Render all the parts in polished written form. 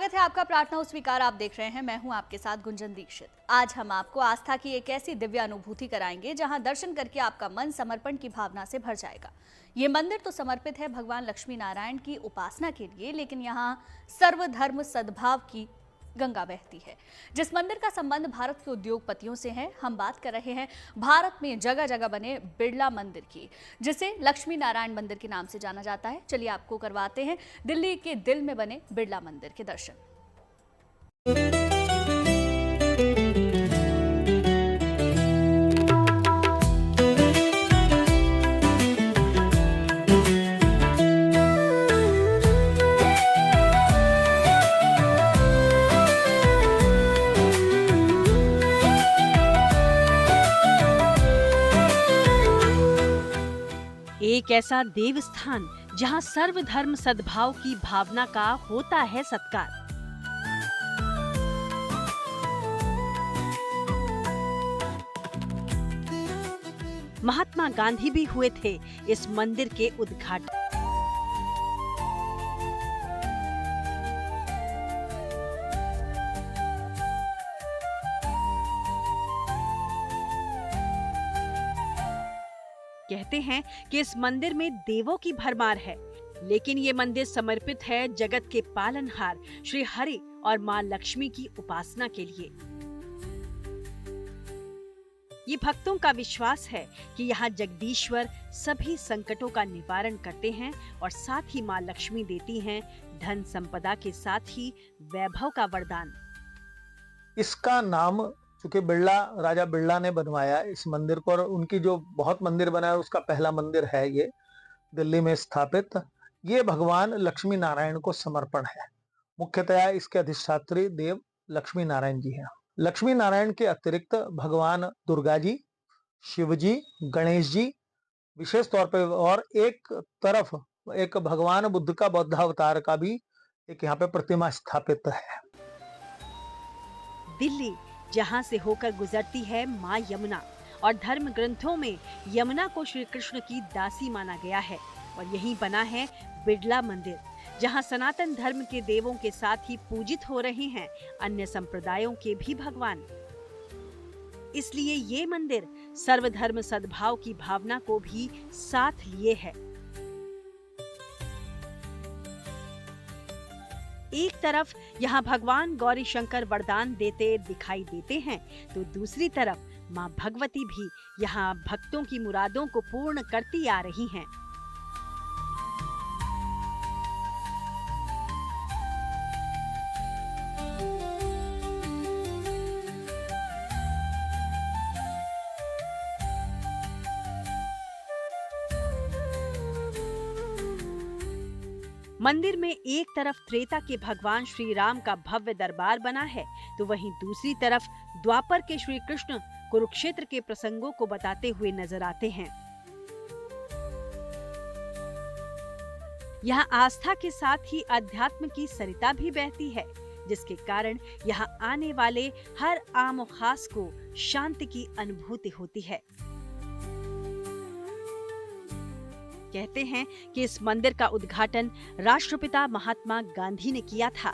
स्वागत है आपका प्रार्थना स्वीकार। आप देख रहे हैं, मैं हूं आपके साथ गुंजन दीक्षित। आज हम आपको आस्था की एक ऐसी दिव्य अनुभूति कराएंगे जहां दर्शन करके आपका मन समर्पण की भावना से भर जाएगा। ये मंदिर तो समर्पित है भगवान लक्ष्मी नारायण की उपासना के लिए, लेकिन यहाँ सर्वधर्म सद्भाव की गंगा बहती है। जिस मंदिर का संबंध भारत के उद्योगपतियों से है, हम बात कर रहे हैं भारत में जगह जगह बने बिड़ला मंदिर की, जिसे लक्ष्मी नारायण मंदिर के नाम से जाना जाता है। चलिए आपको करवाते हैं दिल्ली के दिल में बने बिड़ला मंदिर के दर्शन। एक ऐसा देव स्थान जहां सर्वधर्म सद्भाव की भावना का होता है सत्कार। महात्मा गांधी भी हुए थे इस मंदिर के उद्घाटन। कहते हैं कि इस मंदिर में देवों की भरमार है, लेकिन ये मंदिर समर्पित है जगत के पालनहार श्री हरि और मां लक्ष्मी की उपासना के लिए। ये भक्तों का विश्वास है कि यहाँ जगदीश्वर सभी संकटों का निवारण करते हैं और साथ ही मां लक्ष्मी देती हैं धन संपदा के साथ ही वैभव का वरदान। इसका नाम चूंकि राजा बिड़ला ने बनवाया इस मंदिर को, और उनकी जो बहुत मंदिर बनाया उसका पहला मंदिर है ये दिल्ली में स्थापित। ये भगवान लक्ष्मी नारायण को समर्पण है। मुख्यतया इसके अधिष्ठात्री देव लक्ष्मी नारायण जी हैं। लक्ष्मी नारायण के अतिरिक्त भगवान दुर्गा जी, शिव जी, गणेश जी विशेष तौर पर, और एक तरफ एक भगवान बुद्ध का बौद्धावतार का भी एक यहाँ पे प्रतिमा स्थापित है। दिल्ली जहां से होकर गुजरती है मां यमुना, और धर्म ग्रंथों में यमुना को श्री कृष्ण की दासी माना गया है। और यहीं बना है बिड़ला मंदिर, जहां सनातन धर्म के देवों के साथ ही पूजित हो रहे हैं अन्य संप्रदायों के भी भगवान। इसलिए ये मंदिर सर्वधर्म सद्भाव की भावना को भी साथ लिए है। एक तरफ यहाँ भगवान गौरी शंकर वरदान देते दिखाई देते हैं, तो दूसरी तरफ माँ भगवती भी यहाँ भक्तों की मुरादों को पूर्ण करती आ रही हैं। मंदिर में एक तरफ त्रेता के भगवान श्री राम का भव्य दरबार बना है, तो वहीं दूसरी तरफ द्वापर के श्री कृष्ण कुरुक्षेत्र के प्रसंगों को बताते हुए नजर आते हैं। यहाँ आस्था के साथ ही अध्यात्म की सरिता भी बहती है, जिसके कारण यहाँ आने वाले हर आम और खास को शांति की अनुभूति होती है। कहते हैं कि इस मंदिर का उद्घाटन राष्ट्रपिता महात्मा गांधी ने किया था।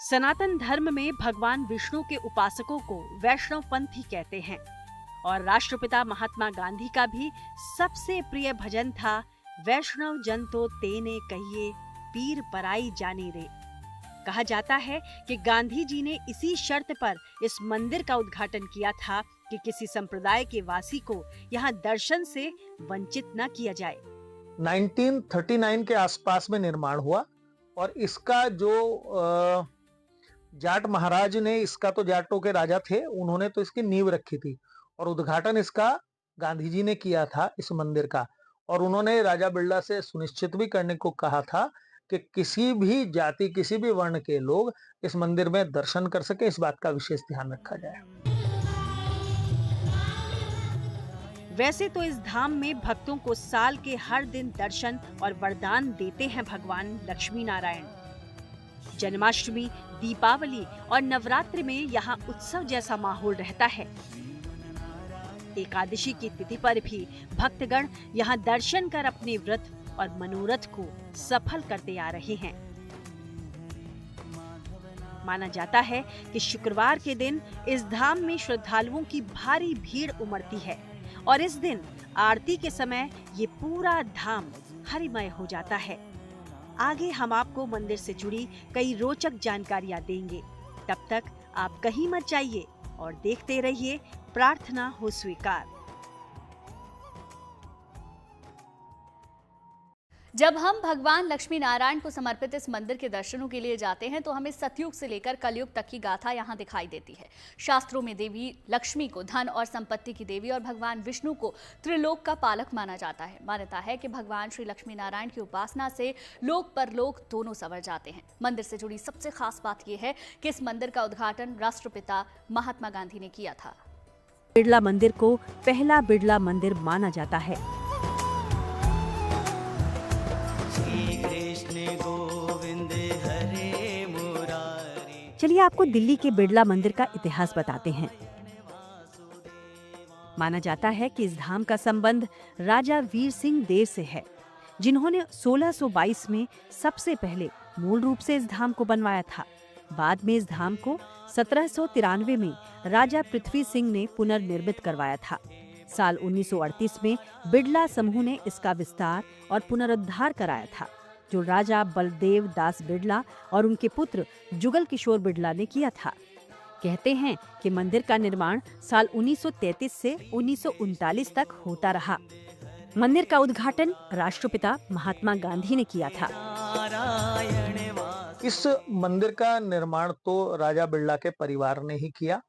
सनातन धर्म में भगवान विष्णु के उपासकों को वैष्णव पंथी कहते हैं, और राष्ट्रपिता महात्मा गांधी का भी सबसे प्रिय भजन था, वैष्णव जन तो तेने कहिए पीर पराई जाने रे। कहा जाता है कि गांधी जी ने इसी शर्त पर इस मंदिर का उद्घाटन किया था कि किसी संप्रदाय के वासी को यहाँ दर्शन से वंचित न किया जाए। 1939 के आसपास में निर्माण हुआ, और इसका जो जाट महाराज ने, इसका तो जाटों के राजा थे, उन्होंने तो इसकी नींव रखी थी, और उद्घाटन इसका गांधी जी ने किया था इस मंदिर का। और उन्होंने राजा बिड़ला से सुनिश्चित भी करने को कहा था कि किसी भी जाति, किसी भी वर्ण के लोग इस मंदिर में दर्शन कर सके, इस बात का विशेष ध्यान रखा जाए। वैसे तो इस धाम में भक्तों को साल के हर दिन दर्शन और वरदान देते हैं भगवान लक्ष्मी नारायण। जन्माष्टमी, दीपावली और नवरात्रि में यहाँ उत्सव जैसा माहौल रहता है। एकादशी की तिथि पर भी भक्तगण यहाँ दर्शन कर अपने व्रत और मनोरथ को सफल करते आ रहे हैं। माना जाता है कि शुक्रवार के दिन इस धाम में श्रद्धालुओं की भारी भीड़ उमड़ती है और इस दिन आरती के समय ये पूरा धाम हरिमय हो जाता है। आगे हम आपको मंदिर से जुड़ी कई रोचक जानकारियां देंगे। तब तक आप कहीं मत जाइए और देखते रहिए प्रार्थना हो स्वीकार। जब हम भगवान लक्ष्मी नारायण को समर्पित इस मंदिर के दर्शनों के लिए जाते हैं तो हमें सतयुग से लेकर कलयुग तक की गाथा यहाँ दिखाई देती है। शास्त्रों में देवी लक्ष्मी को धन और संपत्ति की देवी और भगवान विष्णु को त्रिलोक का पालक माना जाता है। मान्यता है कि भगवान श्री लक्ष्मी नारायण की उपासना से लोक परलोक दोनों संवर जाते हैं। मंदिर से जुड़ी सबसे खास बात यह है कि इस मंदिर का उद्घाटन राष्ट्रपिता महात्मा गांधी ने किया था। बिड़ला मंदिर को पहला बिड़ला मंदिर माना जाता है। चलिए आपको दिल्ली के बिड़ला मंदिर का इतिहास बताते हैं। माना जाता है कि इस धाम का संबंध राजा वीर सिंह देव से है, जिन्होंने 1622 में सबसे पहले मूल रूप से इस धाम को बनवाया था। बाद में इस धाम को 1793 में राजा पृथ्वी सिंह ने पुनर्निर्मित करवाया था। साल 1938 में बिड़ला समूह ने इसका विस्तार और पुनरुद्धार कराया था, जो राजा बलदेव दास बिड़ला और उनके पुत्र जुगल किशोर बिड़ला ने किया था। कहते हैं कि मंदिर का निर्माण साल 1933 से 1939 तक होता रहा। मंदिर का उद्घाटन राष्ट्रपिता महात्मा गांधी ने किया था। इस मंदिर का निर्माण तो राजा बिड़ला के परिवार ने ही किया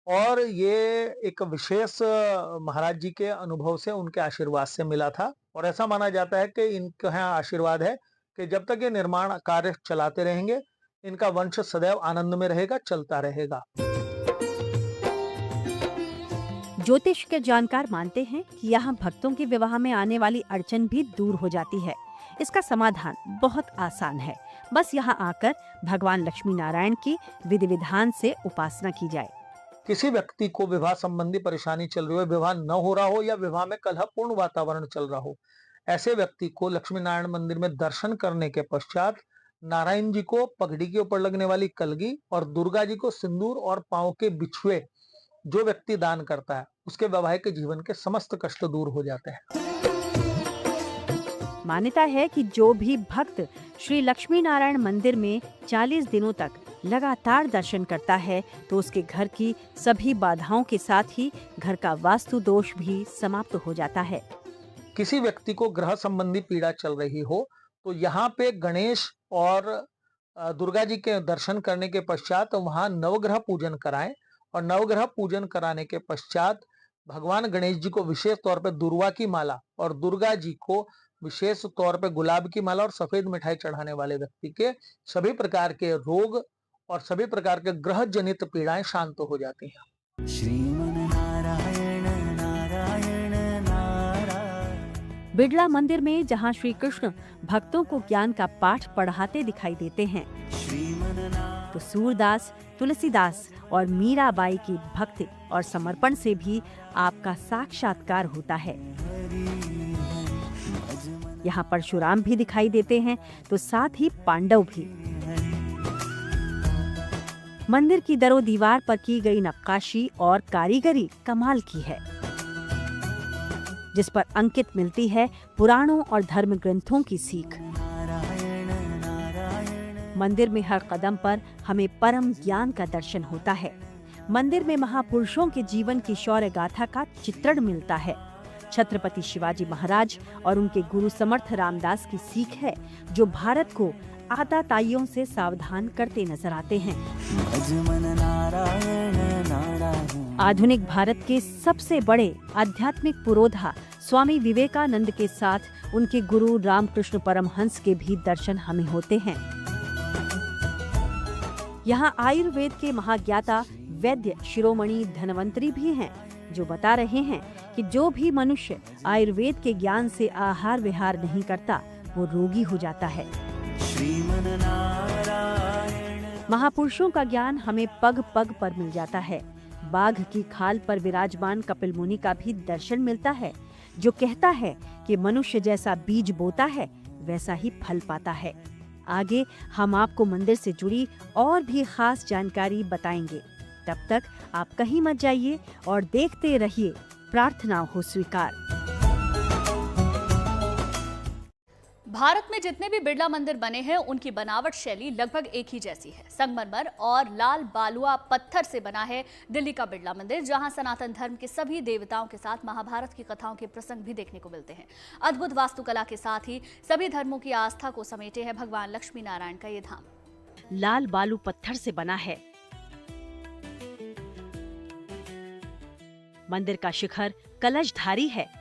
और ये एक विशेष महाराज जी के अनुभव से, उनके आशीर्वाद से मिला था। और ऐसा माना जाता है कि इनका यहाँ आशीर्वाद है कि जब तक ये निर्माण कार्य चलाते रहेंगे, इनका वंश सदैव आनंद में रहेगा, चलता रहेगा। ज्योतिष के जानकार मानते हैं कि यहाँ भक्तों के विवाह में आने वाली अड़चन भी दूर हो जाती है। इसका समाधान बहुत आसान है, बस यहाँ आकर भगवान लक्ष्मी नारायण की विधि विधान से उपासना की जाए। किसी व्यक्ति को विवाह संबंधी परेशानी चल रही हो, विवाह न हो रहा हो या विवाह में कलहपूर्ण वातावरण चल रहा हो, ऐसे व्यक्ति को लक्ष्मी नारायण मंदिर में दर्शन करने के पश्चात नारायण जी को पगड़ी के ऊपर लगने वाली कलगी और दुर्गा जी को सिंदूर और पांव के बिछुए जो व्यक्ति दान करता है, उसके वैवाहिक जीवन के समस्त कष्ट दूर हो जाते हैं। मान्यता है कि जो भी भक्त श्री लक्ष्मी नारायण मंदिर में 40 दिनों तक लगातार दर्शन करता है तो उसके घर की सभी बाधाओं के साथ ही घर का वास्तु दोष भी समाप्त हो जाता है। किसी व्यक्ति को ग्रह संबंधी पीड़ा चल रही हो तो यहाँ पे गणेश और दुर्गा जी के दर्शन करने के पश्चात वहाँ नवग्रह पूजन कराएं और नवग्रह पूजन कराने के पश्चात भगवान गणेश जी को विशेष तौर पे दुर्वा की माला और दुर्गा जी को विशेष तौर पे गुलाब की माला और सफेद मिठाई चढ़ाने वाले व्यक्ति के सभी प्रकार के रोग और सभी प्रकार के ग्रह जनित पीड़ाएं शांत हो जाती हैं। बिड़ला मंदिर में जहां श्री कृष्ण भक्तों को ज्ञान का पाठ पढ़ाते दिखाई देते हैं, तो सूरदास, तुलसीदास और मीराबाई की भक्ति और समर्पण से भी आपका साक्षात्कार होता है। यहाँ परशुराम भी दिखाई देते हैं तो साथ ही पांडव भी। मंदिर की दरो दीवार पर की गई नक्काशी और कारीगरी कमाल की है, जिस पर अंकित मिलती है पुराणों और धर्म ग्रंथों की सीख। मंदिर में हर कदम पर हमें परम ज्ञान का दर्शन होता है। मंदिर में महापुरुषों के जीवन की शौर्य गाथा का चित्रण मिलता है। छत्रपति शिवाजी महाराज और उनके गुरु समर्थ रामदास की सीख है, जो भारत को आताताइयों से सावधान करते नजर आते हैं। आधुनिक भारत के सबसे बड़े आध्यात्मिक पुरोधा स्वामी विवेकानंद के साथ उनके गुरु रामकृष्ण परमहंस के भी दर्शन हमें होते हैं। यहाँ आयुर्वेद के महाज्ञाता वैद्य शिरोमणि धन्वंतरी भी हैं, जो बता रहे हैं कि जो भी मनुष्य आयुर्वेद के ज्ञान से आहार विहार नहीं करता, वो रोगी हो जाता है। महापुरुषों का ज्ञान हमें पग पग पर मिल जाता है। बाघ की खाल पर विराजमान कपिल मुनि का भी दर्शन मिलता है, जो कहता है कि मनुष्य जैसा बीज बोता है वैसा ही फल पाता है। आगे हम आपको मंदिर से जुड़ी और भी खास जानकारी बताएंगे। तब तक आप कहीं मत जाइए और देखते रहिए प्रार्थना हो स्वीकार। भारत में जितने भी बिरला मंदिर बने हैं उनकी बनावट शैली लगभग एक ही जैसी है। संगमरमर और लाल बालुआ पत्थर से बना है दिल्ली का बिरला मंदिर, जहां सनातन धर्म के सभी देवताओं के साथ महाभारत की कथाओं के प्रसंग भी देखने को मिलते हैं। अद्भुत वास्तुकला के साथ ही सभी धर्मों की आस्था को समेटे है भगवान लक्ष्मी नारायण का ये धाम। लाल बालू पत्थर से बना है। मंदिर का शिखर कलशधारी है।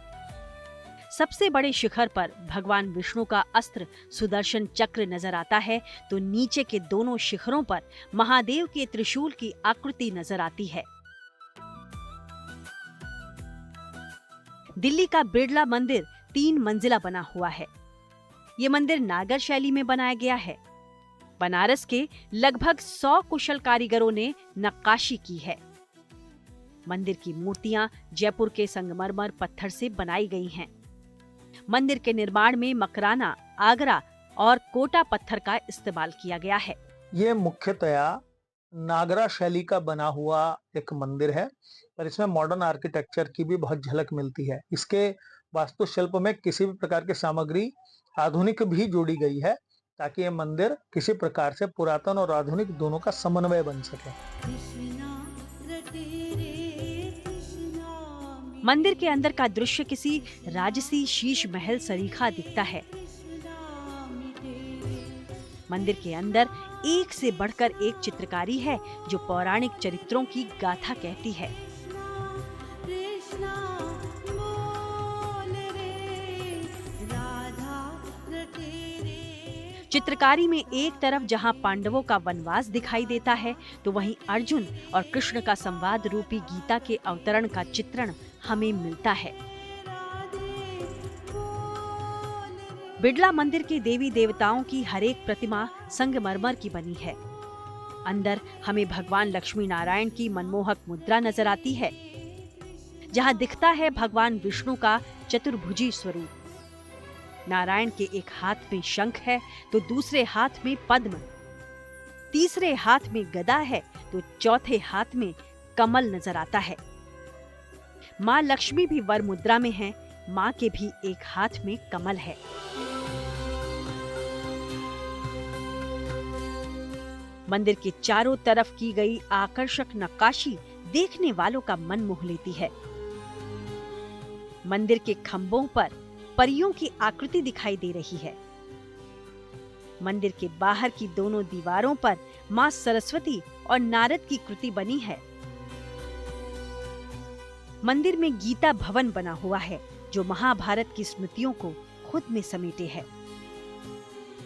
सबसे बड़े शिखर पर भगवान विष्णु का अस्त्र सुदर्शन चक्र नजर आता है, तो नीचे के दोनों शिखरों पर महादेव के त्रिशूल की आकृति नजर आती है। दिल्ली का बिरला मंदिर 3 मंजिला बना हुआ है। ये मंदिर नागर शैली में बनाया गया है। बनारस के लगभग 100 कुशल कारीगरों ने नक्काशी की है। मंदिर की मूर्तियां जयपुर के संगमरमर पत्थर से बनाई गई हैं। मंदिर के निर्माण में मकराना, आगरा और कोटा पत्थर का इस्तेमाल किया गया है। ये मुख्यतया नागरा शैली का बना हुआ एक मंदिर है, पर इसमें मॉडर्न आर्किटेक्चर की भी बहुत झलक मिलती है। इसके वास्तुशिल्प में किसी भी प्रकार की सामग्री आधुनिक भी जोड़ी गई है, ताकि ये मंदिर किसी प्रकार से पुरातन और आधुनिक दोनों का समन्वय बन सके। मंदिर के अंदर का दृश्य किसी राजसी शीश महल सरीखा दिखता है। मंदिर के अंदर एक से बढ़कर एक चित्रकारी है जो पौराणिक चरित्रों की गाथा कहती है। चित्रकारी में एक तरफ जहां पांडवों का वनवास दिखाई देता है, तो वहीं अर्जुन और कृष्ण का संवाद रूपी गीता के अवतरण का चित्रण हमें मिलता है। बिरला मंदिर के देवी देवताओं की हर एक प्रतिमा संगमरमर की बनी है। अंदर हमें भगवान लक्ष्मी नारायण की मनमोहक मुद्रा नजर आती है, जहां दिखता है भगवान विष्णु का चतुर्भुजी स्वरूप। नारायण के एक हाथ में शंख है, तो दूसरे हाथ में पद्म, तीसरे हाथ में गदा है, तो चौथे हाथ में कमल नजर आता है। माँ लक्ष्मी भी वर मुद्रा में है। माँ के भी एक हाथ में कमल है। मंदिर के चारों तरफ की गई आकर्षक नक्काशी देखने वालों का मन मोह लेती है। मंदिर के खंभों पर परियों की आकृति दिखाई दे रही है। मंदिर के बाहर की दोनों दीवारों पर मां सरस्वती और नारद की कृति बनी है। मंदिर में गीता भवन बना हुआ है, जो महाभारत की स्मृतियों को खुद में समेटे है।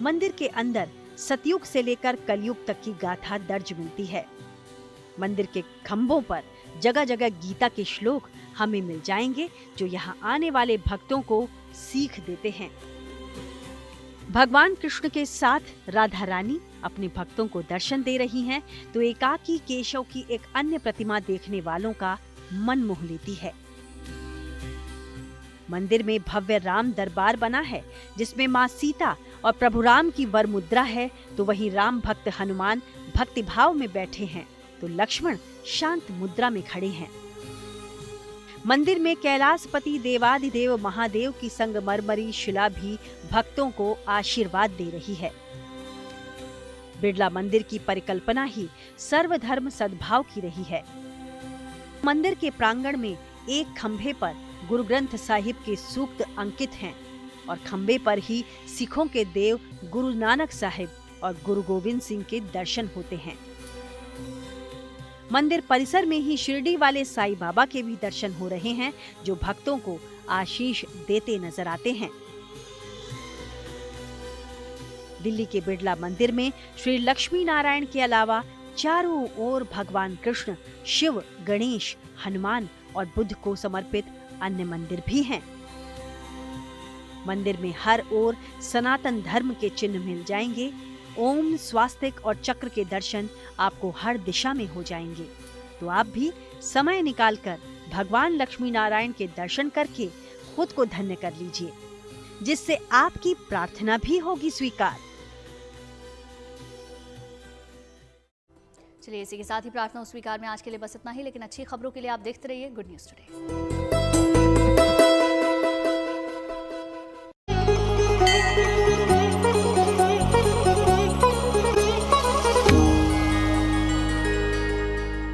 मंदिर के अंदर सतयुग से लेकर कलयुग तक की गाथा दर्ज मिलती है। मंदिर के खंभों पर जगह जगह गीता के श्लोक हमें मिल जाएंगे, जो यहाँ आने वाले भक्तों को सीख देते हैं। भगवान कृष्ण के साथ राधा रानी अपने भक्तों को दर्शन दे रही हैं, तो एकाकी केशव की एक अन्य प्रतिमा देखने वालों का मन मोह लेती है। मंदिर में भव्य राम दरबार बना है, जिसमें मां सीता और प्रभु राम की वर मुद्रा है, तो वहीं राम भक्त हनुमान भक्ति भाव में बैठे हैं, तो लक्ष्मण शांत मुद्रा में खड़े हैं। मंदिर में कैलाशपति देवाधिदेव महादेव की संगमरमरी शिला भी भक्तों को आशीर्वाद दे रही है। बिरला मंदिर की परिकल्पना ही सर्वधर्म सद्भाव की रही है। मंदिर के प्रांगण में एक खंभे पर गुरु ग्रंथ साहिब के सूक्त अंकित हैं और खंभे पर ही सिखों के देव गुरु नानक साहिब और गुरु गोविंद सिंह के दर्शन होते हैं। मंदिर परिसर में ही शिरडी वाले साईं बाबा के भी दर्शन हो रहे हैं, जो भक्तों को आशीष देते नजर आते हैं। दिल्ली के बिरला मंदिर में श्री लक्ष्मी नारायण के अलावा चारों ओर भगवान कृष्ण, शिव, गणेश, हनुमान और बुद्ध को समर्पित अन्य मंदिर भी हैं। मंदिर में हर ओर सनातन धर्म के चिन्ह मिल जाएंगे। ओम, स्वास्तिक और चक्र के दर्शन आपको हर दिशा में हो जाएंगे। तो आप भी समय निकालकर भगवान लक्ष्मी नारायण के दर्शन करके खुद को धन्य कर लीजिए, जिससे आपकी प्रार्थना भी होगी स्वीकार। चलिए इसी के साथ ही प्रार्थना स्वीकार में आज के लिए बस इतना ही, लेकिन अच्छी खबरों के लिए आप देखते रहिए गुड न्यूज टुडे।